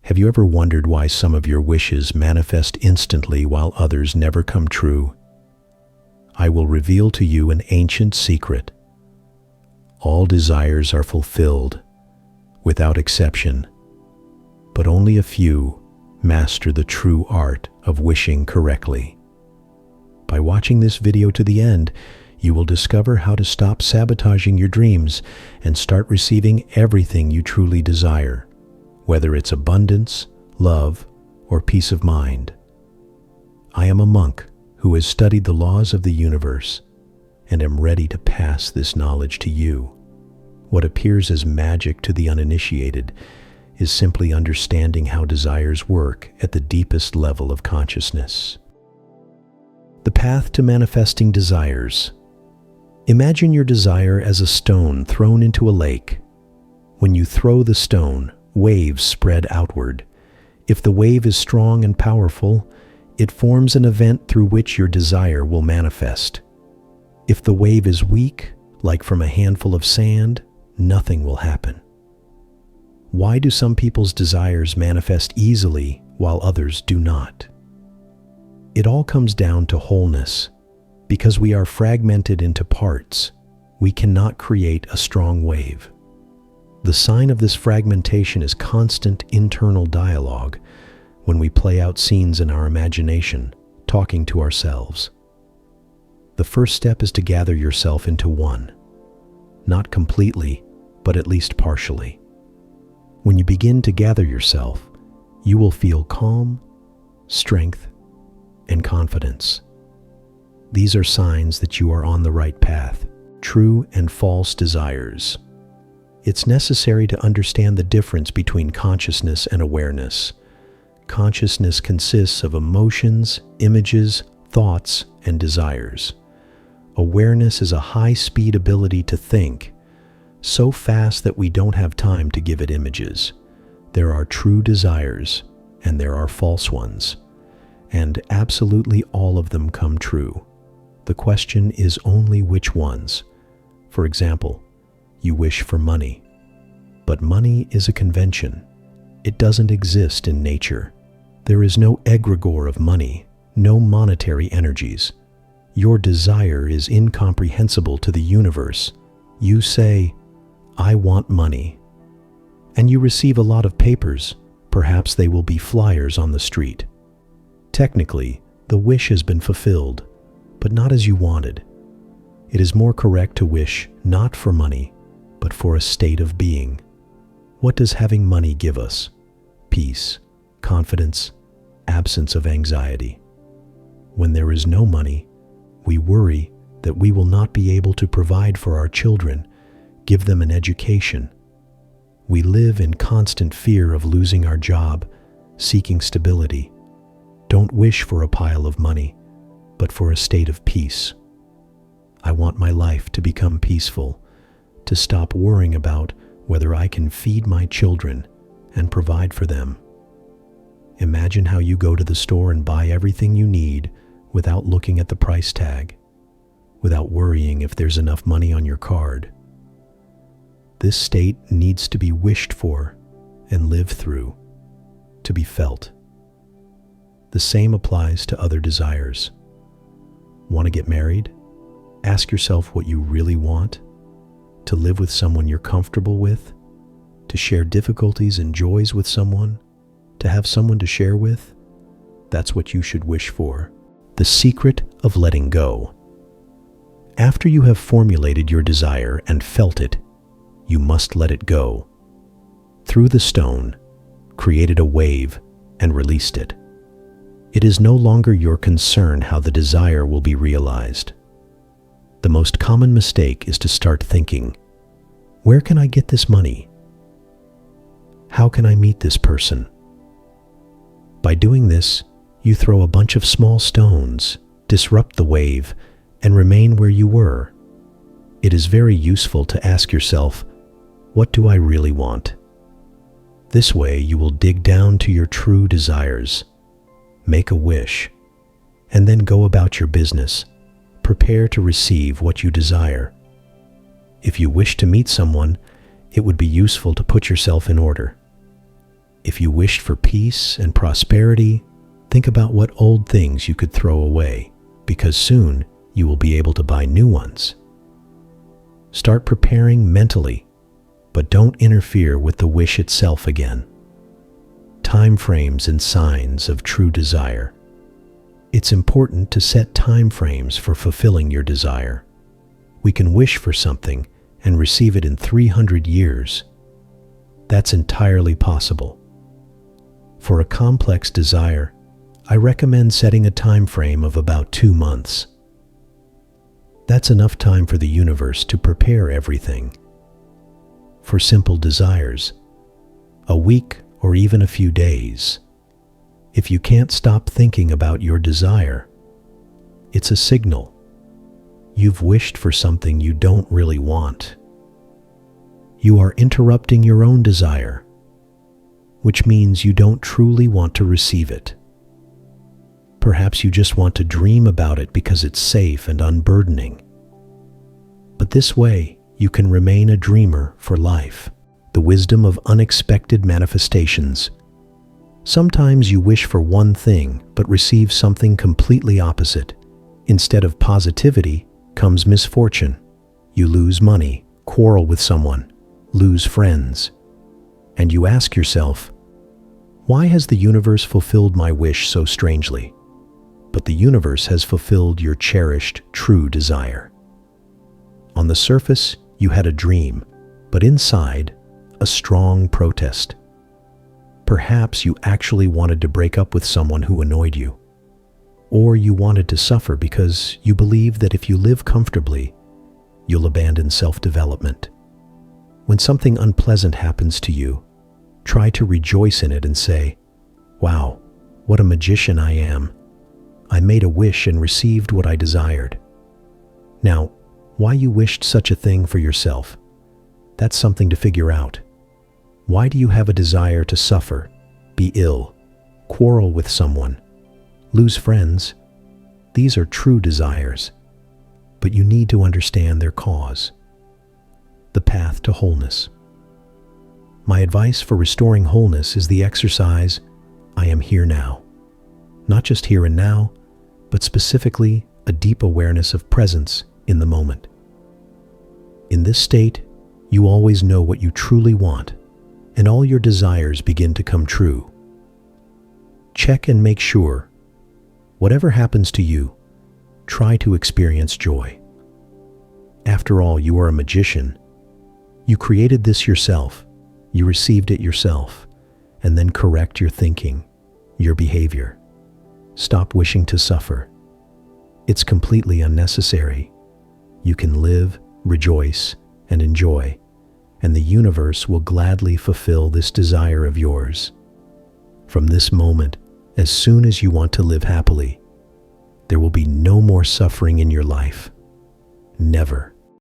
Have you ever wondered why some of your wishes manifest instantly while others never come true? I will reveal to you an ancient secret. All desires are fulfilled, without exception, but only a few master the true art of wishing correctly. By watching this video to the end, you will discover how to stop sabotaging your dreams and start receiving everything you truly desire, whether it's abundance, love, or peace of mind. I am a monk who has studied the laws of the universe and am ready to pass this knowledge to you. What appears as magic to the uninitiated is simply understanding how desires work at the deepest level of consciousness. The path to manifesting desires. Imagine your desire as a stone thrown into a lake. When you throw the stone, waves spread outward. If the wave is strong and powerful, it forms an event through which your desire will manifest. If the wave is weak, like from a handful of sand, nothing will happen. Why do some people's desires manifest easily while others do not? It all comes down to wholeness. Because we are fragmented into parts, we cannot create a strong wave. The sign of this fragmentation is constant internal dialogue when we play out scenes in our imagination, talking to ourselves. The first step is to gather yourself into one. Not completely, but at least partially. When you begin to gather yourself, you will feel calm, strength, and confidence. These are signs that you are on the right path. True and false desires. It's necessary to understand the difference between consciousness and awareness. Consciousness consists of emotions, images, thoughts, and desires. Awareness is a high-speed ability to think, so fast that we don't have time to give it images. There are true desires, and there are false ones, and absolutely all of them come true. The question is only which ones. For example, you wish for money. But money is a convention. It doesn't exist in nature. There is no egregore of money, no monetary energies. Your desire is incomprehensible to the universe. You say, "I want money." And you receive a lot of papers. Perhaps they will be flyers on the street. Technically, the wish has been fulfilled, but not as you wanted. It is more correct to wish not for money, but for a state of being. What does having money give us? Peace, confidence, absence of anxiety. When there is no money, we worry that we will not be able to provide for our children, give them an education. We live in constant fear of losing our job, seeking stability. Don't wish for a pile of money, but for a state of peace. I want my life to become peaceful, to stop worrying about whether I can feed my children and provide for them. Imagine how you go to the store and buy everything you need without looking at the price tag, without worrying if there's enough money on your card. This state needs to be wished for and lived through, to be felt. The same applies to other desires. Want to get married? Ask yourself what you really want. To live with someone you're comfortable with? To share difficulties and joys with someone? To have someone to share with? That's what you should wish for. The secret of letting go. After you have formulated your desire and felt it, you must let it go. Threw the stone, created a wave, and released it. It is no longer your concern how the desire will be realized. The most common mistake is to start thinking, where can I get this money? How can I meet this person? By doing this, you throw a bunch of small stones, disrupt the wave, and remain where you were. It is very useful to ask yourself, what do I really want? This way you will dig down to your true desires. Make a wish, and then go about your business. Prepare to receive what you desire. If you wish to meet someone, it would be useful to put yourself in order. If you wished for peace and prosperity, think about what old things you could throw away, because soon you will be able to buy new ones. Start preparing mentally, but don't interfere with the wish itself again. Time frames and signs of true desire. It's important to set time frames for fulfilling your desire. We can wish for something and receive it in 300 years. That's entirely possible. For a complex desire, I recommend setting a time frame of about 2 months. That's enough time for the universe to prepare everything. For simple desires, a week or even a few days. If you can't stop thinking about your desire, it's a signal. You've wished for something you don't really want. You are interrupting your own desire, which means you don't truly want to receive it. Perhaps you just want to dream about it because it's safe and unburdening. But this way, you can remain a dreamer for life. The wisdom of unexpected manifestations. Sometimes you wish for one thing but receive something completely opposite. Instead of positivity comes misfortune. You lose money, quarrel with someone, lose friends. And you ask yourself, why has the universe fulfilled my wish so strangely? But the universe has fulfilled your cherished, true desire. On the surface, you had a dream, but inside, a strong protest. Perhaps you actually wanted to break up with someone who annoyed you. Or you wanted to suffer because you believe that if you live comfortably, you'll abandon self-development. When something unpleasant happens to you, try to rejoice in it and say, wow, what a magician I am. I made a wish and received what I desired. Now, why you wished such a thing for yourself? That's something to figure out. Why do you have a desire to suffer, be ill, quarrel with someone, lose friends? These are true desires, but you need to understand their cause. The path to wholeness. My advice for restoring wholeness is the exercise, I am here now. Not just here and now, but specifically a deep awareness of presence in the moment. In this state, you always know what you truly want, and all your desires begin to come true. Check and make sure, whatever happens to you, try to experience joy. After all, you are a magician. You created this yourself, you received it yourself, and then correct your thinking, your behavior. Stop wishing to suffer. It's completely unnecessary. You can live, rejoice, and enjoy, and the universe will gladly fulfill this desire of yours. From this moment, as soon as you want to live happily, there will be no more suffering in your life. Never.